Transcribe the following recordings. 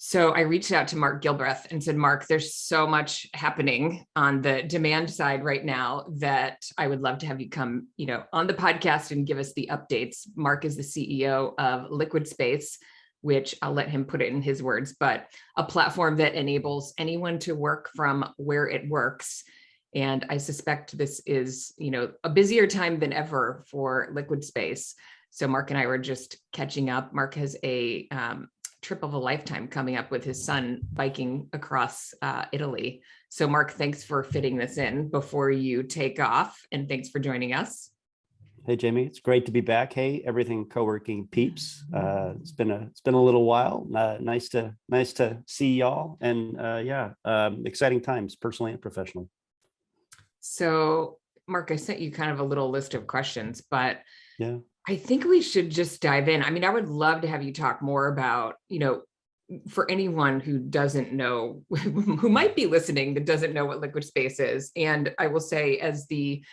So I reached out to Mark Gilbreath and said, Mark, there's so much happening on the demand side right now that I would love to have you come, on the podcast and give us the updates. Mark is the CEO of Liquidspace, which I'll let him put it in his words, but a platform that enables anyone to work from where it works. And I suspect this is, a busier time than ever for Liquidspace. So Mark and I were just catching up. Mark has a trip of a lifetime coming up with his son biking across Italy. So Mark, thanks for fitting this in before you take off, and thanks for joining us. Hey Jamie, it's great to be back. Hey, everything Coworking peeps. It's been a little while. Nice to see y'all, and exciting times personally and professionally. So Mark, I sent you kind of a little list of questions, but yeah. I think we should just dive in. I mean, I would love to have you talk more about, for anyone who doesn't know, who might be listening that doesn't know what Liquidspace is. And I will say, as the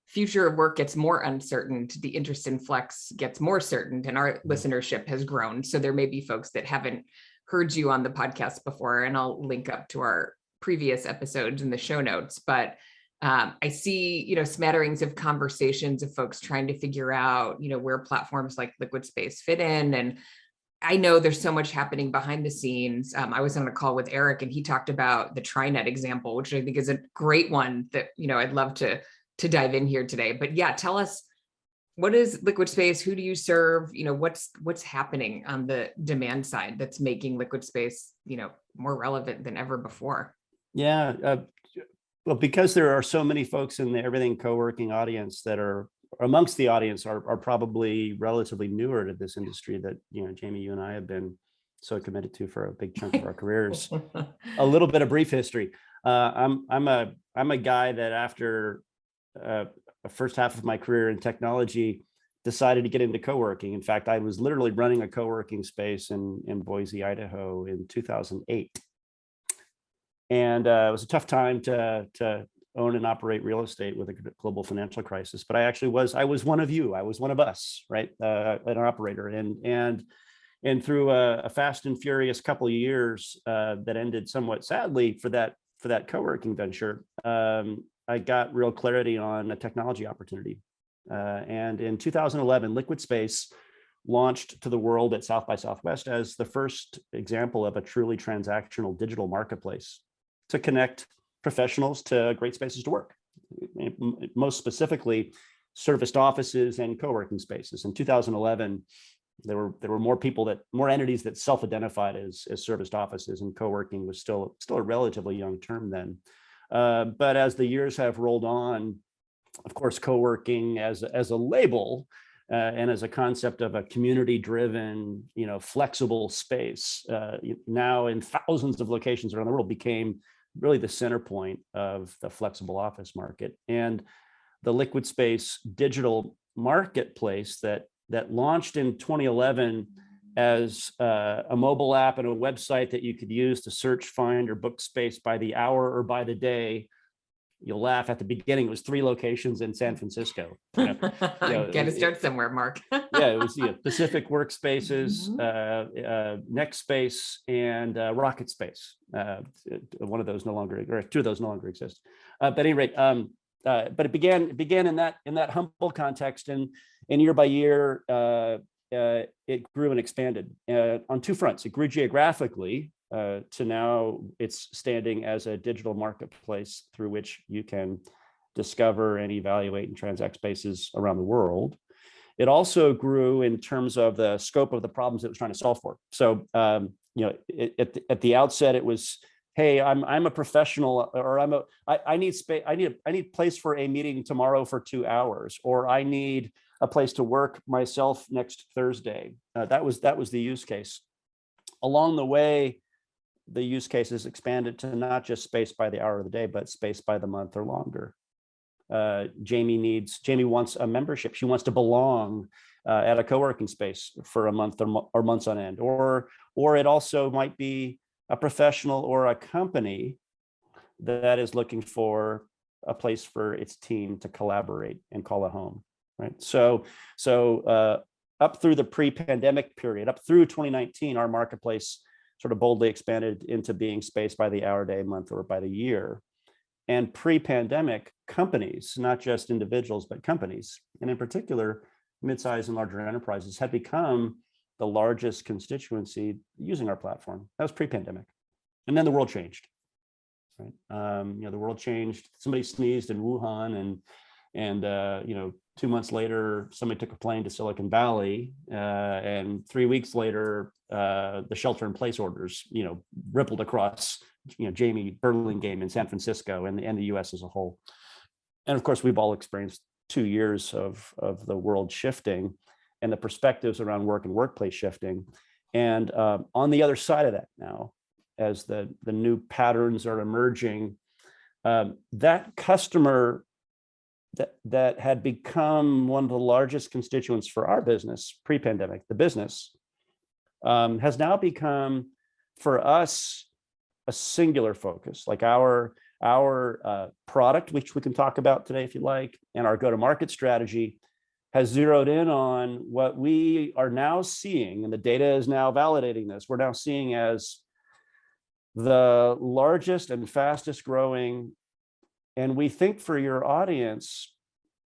future of work gets more uncertain, the interest in Flex gets more certain, and our listenership has grown. So there may be folks that haven't heard you on the podcast before, and I'll link up to our previous episodes in the show notes. But I see, smatterings of conversations of folks trying to figure out, where platforms like Liquidspace fit in. And I know there's so much happening behind the scenes. I was on a call with Eric, and he talked about the TriNet example, which I think is a great one that, I'd love to dive in here today. But yeah, tell us, what is Liquidspace? Who do you serve? What's happening on the demand side that's making Liquidspace, more relevant than ever before? Yeah. Well, because there are so many folks in the everything co-working audience that are amongst the audience are probably relatively newer to this industry that, Jamie, you and I have been so committed to for a big chunk of our careers. A little bit of brief history. I'm a guy that after a first half of my career in technology decided to get into co-working. In fact, I was literally running a co-working space in Boise, Idaho in 2008. And it was a tough time to own and operate real estate with a global financial crisis. But I was one of you. I was one of us, right? An operator, and through a fast and furious couple of years that ended somewhat sadly for that co-working venture, I got real clarity on a technology opportunity. And in 2011, Liquidspace launched to the world at South by Southwest as the first example of a truly transactional digital marketplace to connect professionals to great spaces to work, most specifically serviced offices and co-working spaces. In 2011, there were more entities that self-identified as serviced offices, and co-working was still a relatively young term then. But as the years have rolled on, of course, co-working as a label and as a concept of a community-driven, flexible space, now in thousands of locations around the world, became really the center point of the flexible office market. And the Liquidspace digital marketplace that launched in 2011 as a mobile app and a website that you could use to search, find, or book space by the hour or by the day. You'll laugh, at the beginning, it was 3 locations in San Francisco. Got to start somewhere, Mark. Yeah, it was Pacific Workspaces, Next Space, and Rocket Space. One of those no longer, or 2 of those no longer exist. But at any rate, but it began in that humble context, and year by year, it grew and expanded on 2 fronts. It grew geographically. To now it's standing as a digital marketplace through which you can discover and evaluate and transact spaces around the world. It also grew in terms of the scope of the problems it was trying to solve for. So, at the outset, it was, hey, I'm a professional, or I need space. I need place for a meeting tomorrow for 2 hours, or I need a place to work myself next Thursday. That was the use case. Along the way, the use cases expanded to not just space by the hour of the day, but space by the month or longer. Jamie wants a membership. She wants to belong at a co-working space for a month or months on end. Or it also might be a professional or a company that is looking for a place for its team to collaborate and call it home, right? So up through the pre-pandemic period, up through 2019, our marketplace sort of boldly expanded into being spaced by the hour, day, month, or by the year. And pre-pandemic, companies, not just individuals, but companies, and in particular, mid-sized and larger enterprises, had become the largest constituency using our platform. That was pre-pandemic. And then the world changed. Right? The world changed. Somebody sneezed in Wuhan, and 2 months later, somebody took a plane to Silicon Valley, and 3 weeks later, the shelter-in-place orders, rippled across, Jamie Burlingame in San Francisco and the U.S. as a whole. And of course, we've all experienced 2 years of the world shifting, and the perspectives around work and workplace shifting. And on the other side of that now, as the new patterns are emerging, that customer that had become one of the largest constituents for our business pre-pandemic, the business, has now become, for us, a singular focus. Like our product, which we can talk about today if you like, and our go-to-market strategy has zeroed in on what we are now seeing, and the data is now validating this. We're now seeing as the largest and fastest growing, and we think for your audience,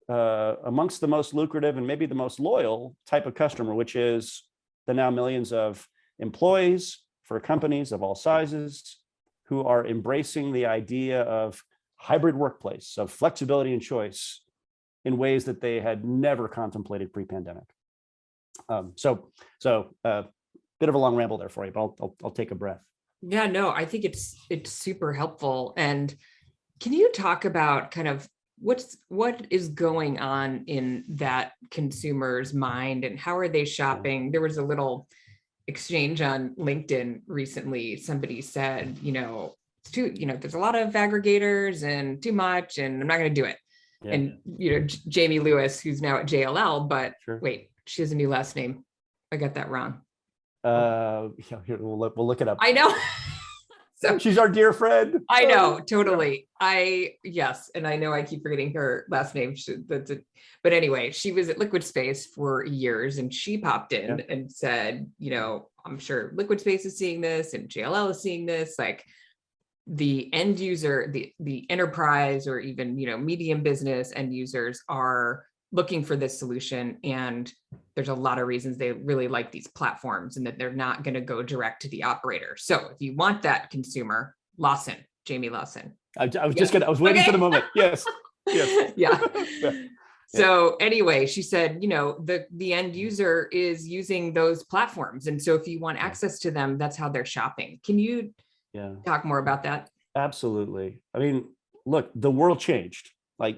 amongst the most lucrative and maybe the most loyal type of customer, which is the now millions of employees for companies of all sizes who are embracing the idea of hybrid workplace, of flexibility and choice in ways that they had never contemplated pre-pandemic. So bit of a long ramble there for you, but I'll take a breath. Yeah, no, I think it's super helpful. And can you talk about kind of what is going on in that consumer's mind, and how are they shopping? Yeah. There was a little exchange on LinkedIn recently. Somebody said, it's too, there's a lot of aggregators and too much, and I'm not going to do it. Yeah. And, Jamie Lewis, who's now at JLL, but sure. Wait, she has a new last name. I got that wrong. Yeah, here, we'll look it up. I know. So she's our dear friend. I know, totally. Yes. And I know I keep forgetting her last name. But anyway, she was at Liquidspace for years, and she popped in and said, I'm sure Liquidspace is seeing this and JLL is seeing this, like the end user, the enterprise, or even, medium business end users are looking for this solution. And there's a lot of reasons they really like these platforms, and that they're not going to go direct to the operator. So if you want that consumer, Jamie Lawson. I was waiting for the moment. Yes. Yeah. So anyway, she said, the end user is using those platforms. And so if you want access to them, that's how they're shopping. Can you talk more about that? Absolutely. I mean, look, the world changed. Like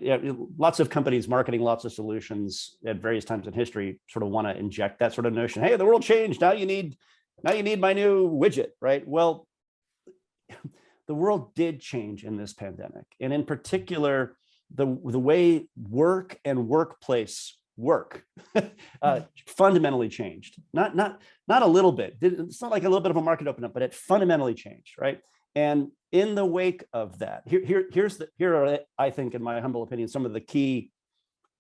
lots of companies marketing lots of solutions at various times in history sort of want to inject that sort of notion. Hey, the world changed. Now you need my new widget, right? Well, the world did change in this pandemic, and in particular, the way work and workplace work fundamentally changed. Not a little bit. It's not like a little bit of a market opened up, but it fundamentally changed, right? And in the wake of that, here are, I think, in my humble opinion, some of the key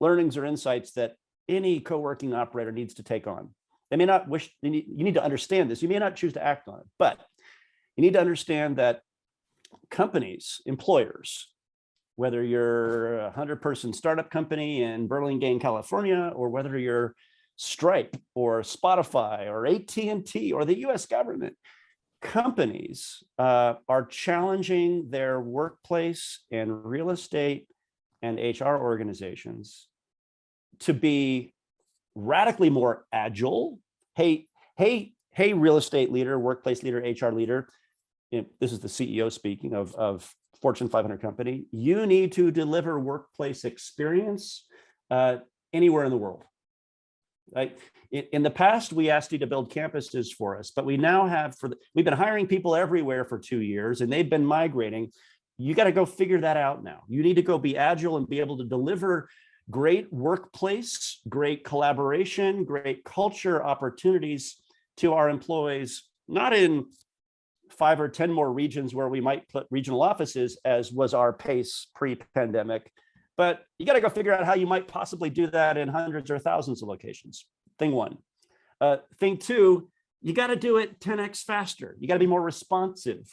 learnings or insights that any co-working operator needs to take on. They may not wish, you need to understand this. You may not choose to act on it, but you need to understand that companies, employers, whether you're a 100-person startup company in Burlingame, California, or whether you're Stripe or Spotify or AT&T or the US government, companies are challenging their workplace and real estate and HR organizations to be radically more agile. Hey, real estate leader, workplace leader, HR leader. This is the CEO speaking of Fortune 500 company. You need to deliver workplace experience anywhere in the world. Right? In the past, we asked you to build campuses for us, but we now have we've been hiring people everywhere for 2 years, and they've been migrating. You got to go figure that out now. You need to go be agile and be able to deliver great workplace, great collaboration, great culture opportunities to our employees, not in 5 or 10 more regions where we might put regional offices, as was our pace pre-pandemic, but you got to go figure out how you might possibly do that in hundreds or thousands of locations. Thing one. Thing two, you got to do it 10x faster. You got to be more responsive.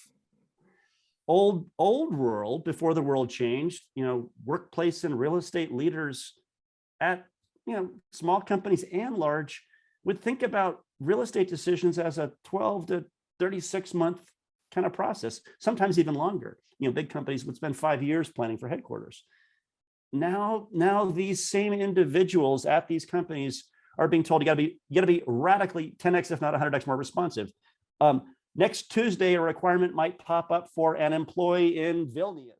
Old world, before the world changed, workplace and real estate leaders at, small companies and large would think about real estate decisions as a 12 to 36 month kind of process, sometimes even longer. Big companies would spend 5 years planning for headquarters. Now these same individuals at these companies are being told you got to be radically 10x, if not 100x more responsive. Next Tuesday, a requirement might pop up for an employee in Vilnius.